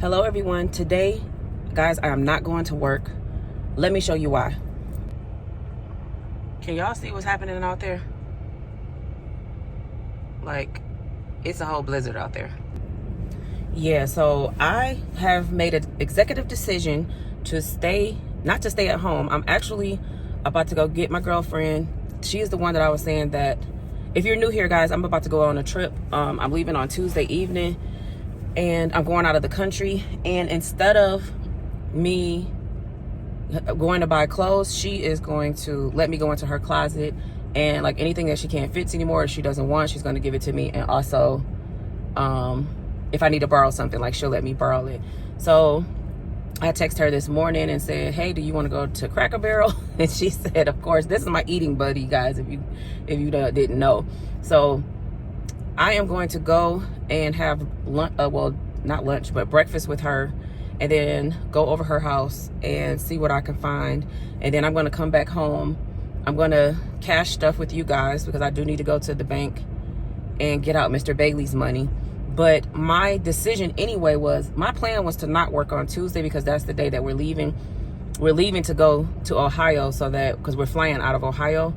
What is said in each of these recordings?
Hello everyone. Today, guys, I am not going to work. Let me show you why. Can y'all see what's happening out there? Like, it's a whole blizzard out there. Yeah, so I have made an executive decision to not to stay at home. I'm actually about to go get my girlfriend. She is the one that I was saying that, if you're new here, guys, I'm about to go on a trip. I'm leaving on Tuesday evening. And I'm going out of the country, and instead of me going to buy clothes, she is going to let me go into her closet, and like anything that she can't fit anymore or she doesn't want, she's going to give it to me. And also if I need to borrow something, like, she'll let me borrow it. So I texted her this morning and said, hey, do you want to go to Cracker Barrel? And she said, of course. This is my eating buddy, guys, if you didn't know. So I am going to go and have lunch, well, not lunch, but breakfast with her, and then go over her house and see what I can find. And then I'm going to come back home. I'm going to cash stuff with you guys because I do need to go to the bank and get out Mr. Bailey's money. But my decision anyway was, my plan was to not work on Tuesday because that's the day that we're leaving. We're leaving to go to Ohio, so that, because we're flying out of Ohio.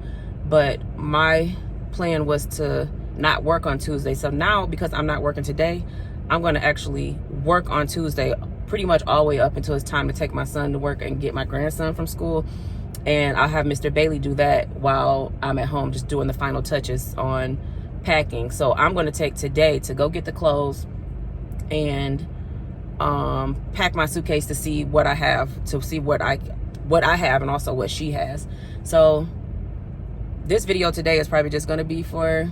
But my plan was to not work on Tuesday. So now, because I'm not working today, I'm going to actually work on Tuesday pretty much all the way up until it's time to take my son to work and get my grandson from school. And I'll have Mr. Bailey do that while I'm at home just doing the final touches on packing. So I'm going to take today to go get the clothes and pack my suitcase to see what I have, to see what I have and also what she has. So this video today is probably just going to be for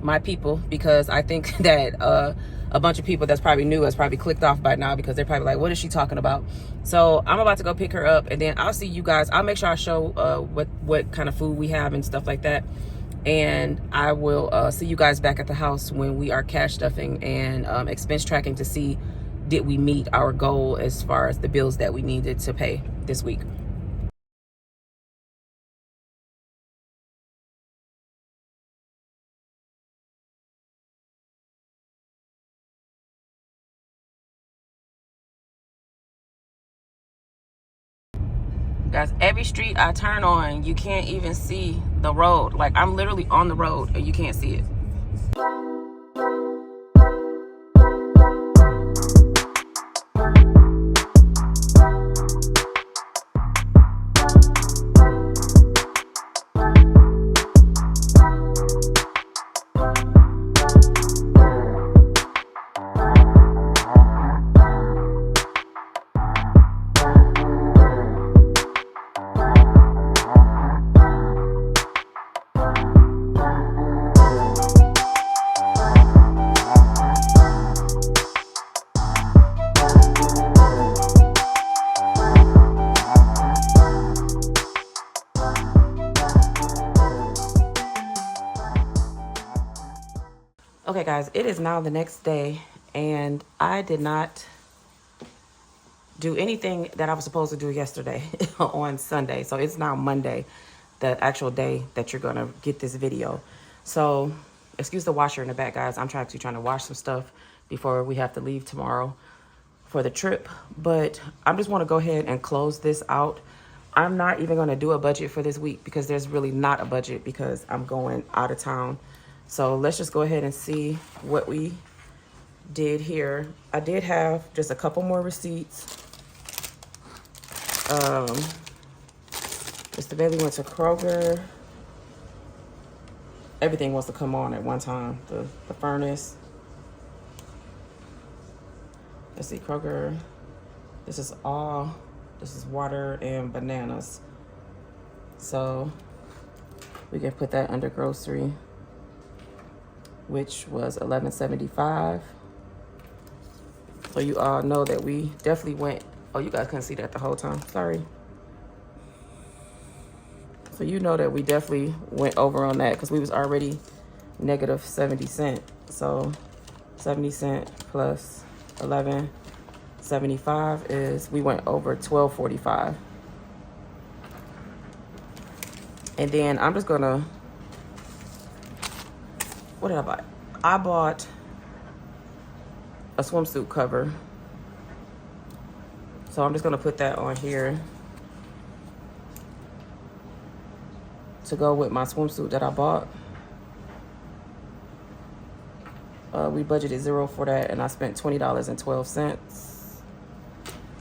my people, because I think that a bunch of people that's probably new has probably clicked off by now, because they're probably like, what is she talking about? So I'm about to go pick her up, and then I'll see you guys. I'll make sure I show what kind of food we have and stuff like that, and I will see you guys back at the house when we are cash stuffing and expense tracking to see, did we meet our goal as far as the bills that we needed to pay this week. Guys, every street I turn on, you can't even see the road. Like, I'm literally on the road and you can't see it. Okay, guys, it is now the next day, and I did not do anything that I was supposed to do yesterday on Sunday. So it's now Monday, the actual day that you're going to get this video. So excuse the washer in the back, guys. I'm actually trying to wash some stuff before we have to leave tomorrow for the trip. But I just want to go ahead and close this out. I'm not even going to do a budget for this week because there's really not a budget because I'm going out of town. So let's just go ahead and see what we did here. I did have just a couple more receipts. Mr. Bailey went to Kroger. Everything wants to come on at one time. The furnace. Let's see, Kroger. This is water and bananas. So we can put that under grocery, which was $11.75. So you all know that we definitely went, oh, you guys couldn't see that the whole time, sorry. So you know that we definitely went over on that because we was already negative 70 cents. So 70 cents plus 11.75 is, we went over 12.45. And then I'm just gonna, what did I buy? I bought a swimsuit cover So I'm just gonna put that on here to go with my swimsuit that I bought. We budgeted $0 for that, and I spent $20.12.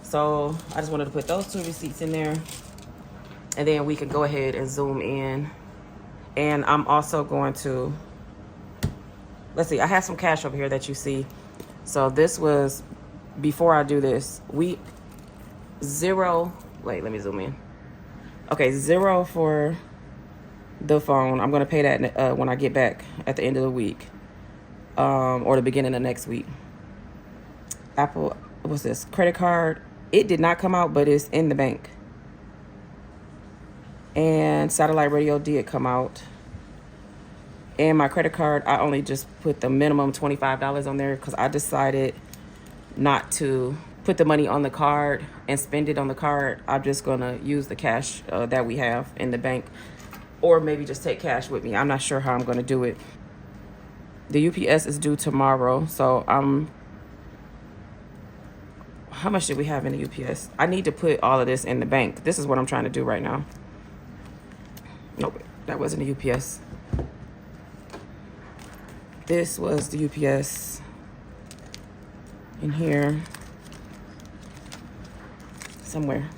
So I just wanted to put those 2 receipts in there, and then we can go ahead and zoom in. And I'm also going to, let's see, I have some cash over here that you see. So this was, before I do this, wait, let me zoom in. Okay, $0 for the phone. I'm gonna pay that when I get back at the end of the week, or the beginning of next week. Apple, what's this? Credit card. It did not come out, but it's in the bank. And satellite radio did come out. And my credit card, I only just put the minimum $25 on there because I decided not to put the money on the card and spend it on the card. I'm just gonna use the cash that we have in the bank, or maybe just take cash with me. I'm not sure how I'm gonna do it. The UPS is due tomorrow, so how much did we have in the UPS? I need to put all of this in the bank. This is what I'm trying to do right now. Nope, that wasn't the UPS. This was the UPS in here somewhere.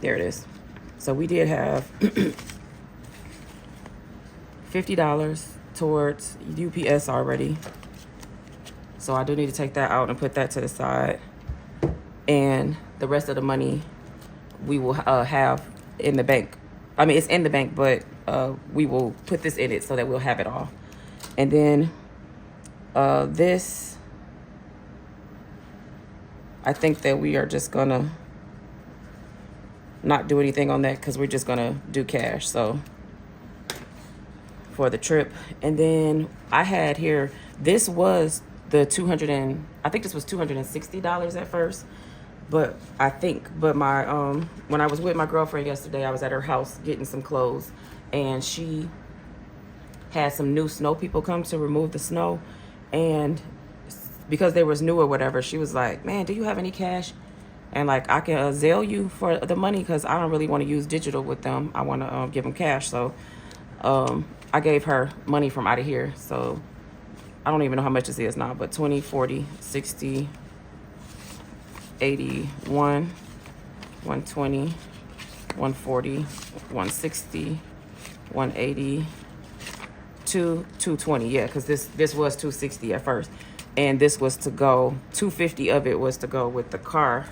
There it is. So we did have $50 towards UPS already. So I do need to take that out and put that to the side. And the rest of the money we will have in the bank. I mean, it's in the bank, but we will put this in it so that we'll have it all. And then this, I think that we are just gonna not do anything on that because we're just gonna do cash. So for the trip. And then I had here, this was the I think this was $260 at first. But my when I was with my girlfriend yesterday, I was at her house getting some clothes, and she had some new snow people come to remove the snow, and because they was new or whatever, she was like, man, do you have any cash? And like, I can Zelle you for the money because I don't really want to use digital with them. I want to give them cash. So I gave her money from out of here. So I don't even know how much this is now, but 20, 40, 60, 81, 120, 140, 160, 180, 220. Yeah, because this was 260 at first, and this was to go 250 of it was to go with the car.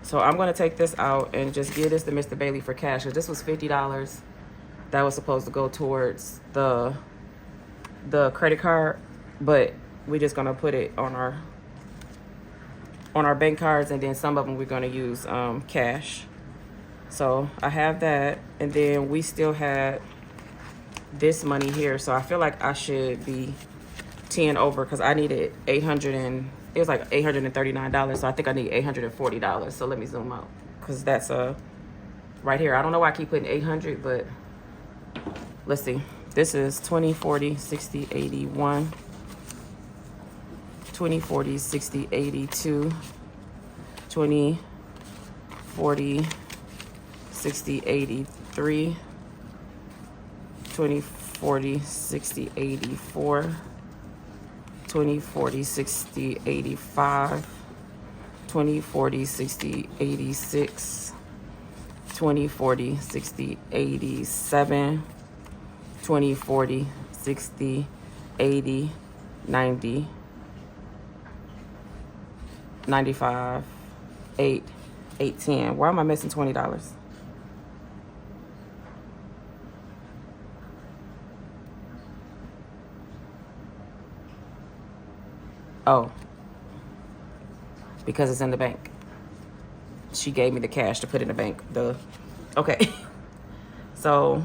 So I'm gonna take this out and just give this to Mr. Bailey for cash. Cause this was $50 that was supposed to go towards the credit card. But we're just gonna put it on our bank cards, and then some of them we're gonna use cash. So I have that, and then we still had this money here. So I feel like I should be 10 over because I needed it was like $839. So I think I need $840. So let me zoom out because that's right here. I don't know why I keep putting 800, but let's see. This is 20, 40, 60, 81. 20, 40, 60, 82, 20, 40, 60, 83, 20, 40, 60, 84, 20, 40, 60, 85, 20, 40, 60, 86, 20, 40, 60, 87, 20, 40, 60, 80, 90, 95, 8, 810. Why am I missing $20? Oh, because it's in the bank. She gave me the cash to put in the bank. Okay. So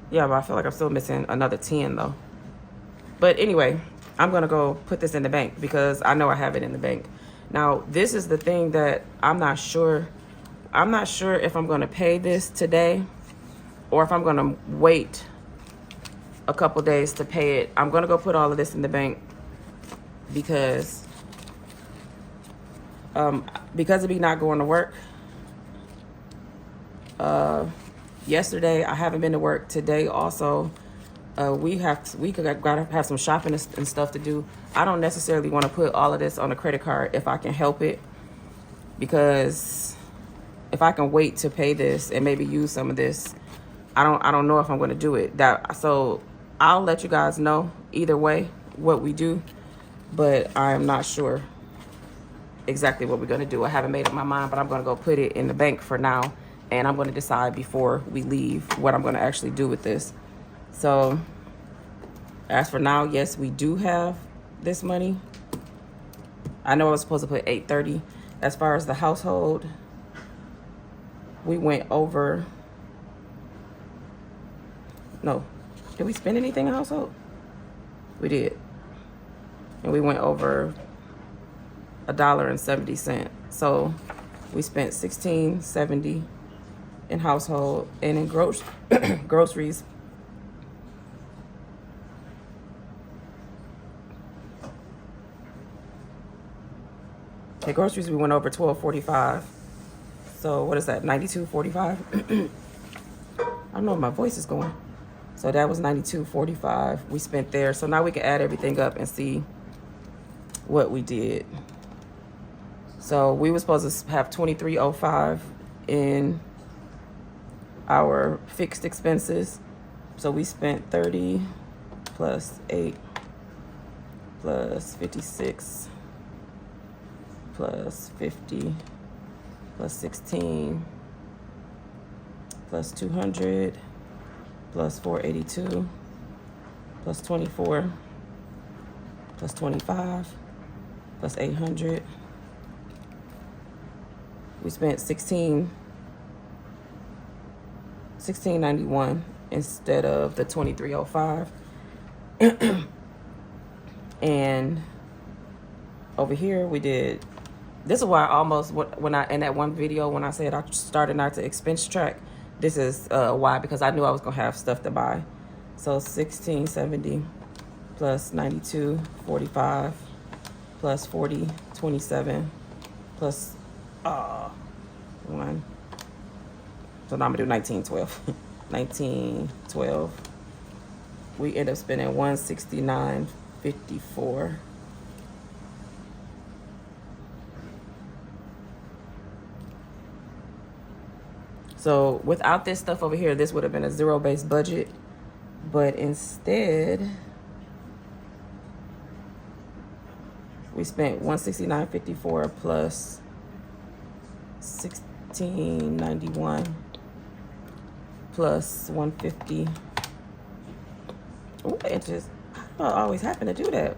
yeah, but I feel like I'm still missing another 10 though. But anyway, I'm gonna go put this in the bank because I know I have it in the bank. Now, this is the thing that I'm not sure I'm not sure if I'm gonna pay this today or if I'm gonna wait a couple days to pay it. I'm gonna go put all of this in the bank because of me not going to work. Yesterday I haven't been to work. Today also we gotta have some shopping and stuff to do. I don't necessarily want to put all of this on a credit card if I can help it, because if I can wait to pay this and maybe use some of this, I don't know if I'm going to do it. So I'll let you guys know either way what we do, but I am not sure exactly what we're going to do. I haven't made up my mind, but I'm going to go put it in the bank for now, and I'm going to decide before we leave what I'm going to actually do with this. So as for now, yes, we do have this money. I know I was supposed to put $830. As far as the household, we went over. No, did we spend anything in household? We did. And we went over $1.70. So we spent $16.70 in household, and in groceries. Okay, groceries we went over $12.45. So what is that? $92.45. I don't know if my voice is going. So that was $92.45 we spent there. So now we can add everything up and see what we did. So we were supposed to have $23.05 in our fixed expenses. So we spent 30 plus 8 plus 56 plus 50 plus 16 plus 200 plus 482 plus 24 plus 25 plus 800. We spent $16.91 instead of the $23.05. And over here we did. This is why I almost, when I in that one video when I said I started not to expense track. This is why, because I knew I was gonna have stuff to buy. So $16.70 plus $92.45 plus $40.27 plus 1. So now I'm gonna do $19.12. $19.12. We end up spending $169.54. So without this stuff over here, this would have been a zero-based budget. But instead, we spent $169.54 plus $16.91 plus $150. Oh, it just, I always happen to do that.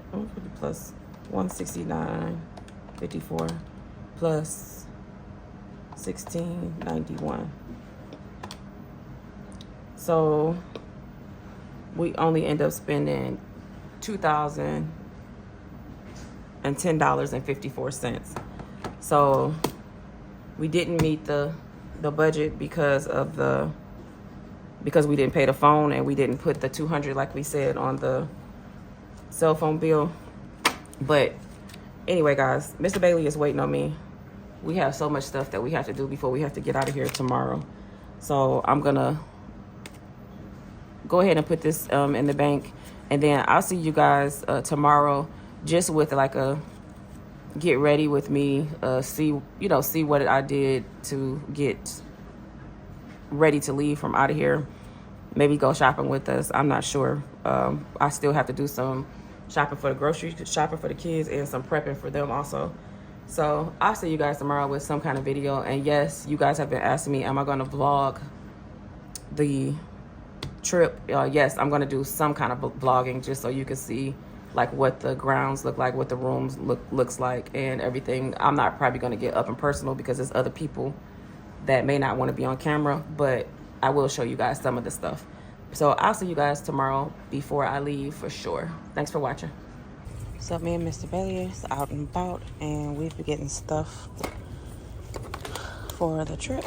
Plus $169.54 plus $16.91. So we only end up spending $2,010.54. So we didn't meet the budget because we didn't pay the phone, and we didn't put the $200 like we said on the cell phone bill. But anyway, guys, Mr. Bailey is waiting on me. We have so much stuff that we have to do before we have to get out of here tomorrow. So I'm gonna go ahead and put this in the bank, and then I'll see you guys tomorrow, just with like a get ready with me, see what I did to get ready to leave from out of here. Maybe go shopping with us. I'm not sure. I still have to do some shopping for the groceries, shopping for the kids, and some prepping for them also. So I'll see you guys tomorrow with some kind of video. And yes, you guys have been asking me, am I going to vlog the trip? Yes, I'm going to do some kind of vlogging, just so you can see like what the grounds look like, what the rooms looks like, and everything. I'm not probably going to get up and personal because there's other people that may not want to be on camera, but I will show you guys some of the stuff. So I'll see you guys tomorrow before I leave for sure. Thanks for watching. So me and Mr. Bailey is out and about, and we've been getting stuff for the trip.